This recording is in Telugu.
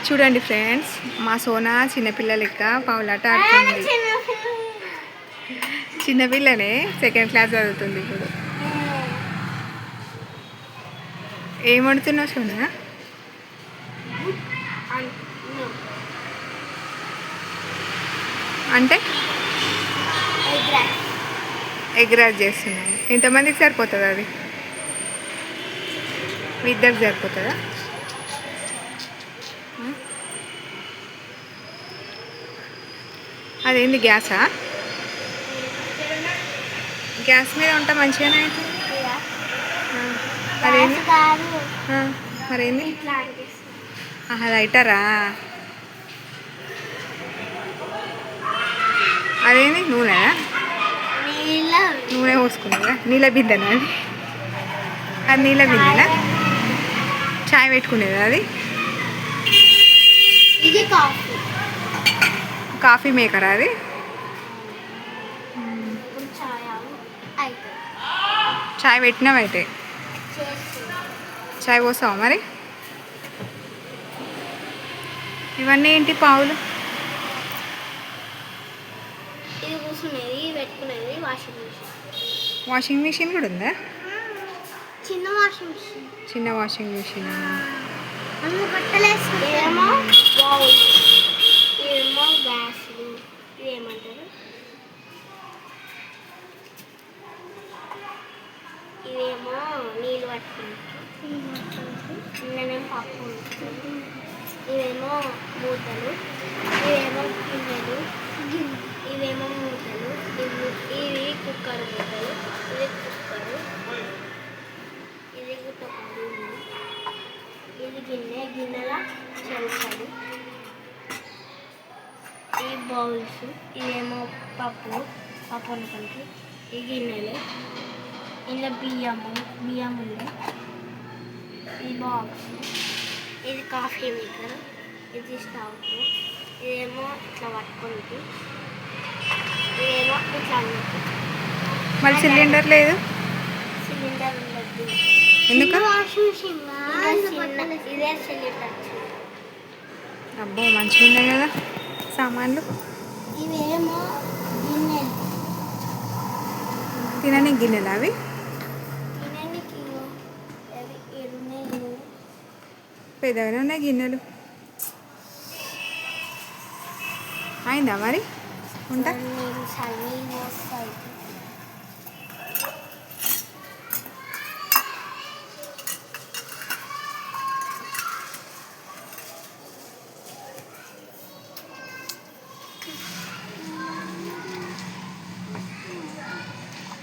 చూడండి ఫ్రెండ్స్, మా సోనా చిన్నపిల్ల లెక్క పావులాట ఆడుతుంది. చిన్నపిల్లనే, సెకండ్ క్లాస్ చదువుతుంది ఇప్పుడు. ఏం వండుతున్నావు సోనా? అంటే ఎగ్ రైస్ చేస్తున్నావు. ఇంతమందికి సరిపోతుంది అది? మీ ఇద్దరికి సరిపోతుందా? అదేంది, గ్యాసా? గ్యాస్ మీద ఉంటా మంచిగానే అవుతుంది. మరేంది మరేంది లైటరా? అదేంది, నూనె పోసుకున్నావా? నీళ్ళ బిందెనా అది? అది నీళ్ళ బిందెనా? చాయ్ పెట్టుకునేది అది? కాఫీ మేకరా అది? చాయ్ పెట్టినావైతే చాయ్ పోసావా మరి? ఇవన్నీ ఏంటి పావులు? వాషింగ్ మిషన్ కూడా ఉందా? చిన్న వాషింగ్ మిషన్. ఇవేమో నీళ్ళు పట్టుకుంటారు, నిన్ననేమో పప్పు ఉంటుంది. ఇవేమో మూతలు, ఇవేమో గిన్నెలు, ఇవేమో మూతలు, ఇవి కుక్కర్ మూతలు, ఇది కుక్కరు, ఇది గుట్టపడి, ఇది గిన్నెల చెంచాలు, ఈ బౌల్స్, ఇవేమో పప్పు అనుకుంటే, ఈ గిన్నెలు, ఇలా బియ్యం ఉంది, ఈ బాక్స్, ఇది కాఫీ మేకర్, ఇది స్టవ్, ఇదేమో ఇట్లా పట్టుకుంది, ఇదేమో ఇట్లా అన్నట్టు. మరి సిలిండర్ లేదు? సిలిండర్ ఉండద్దు. ఎందుకు? ఇదే సిలిండర్. అబ్బో, మంచిగా ఉన్నాయి కదా సామాన్లు. ఇవేమో గిన్నెలు, తినని గిన్నెలు అవి? పెద్దగానే ఉన్నాయి గిన్నెలు. అయిందా మరి వంట?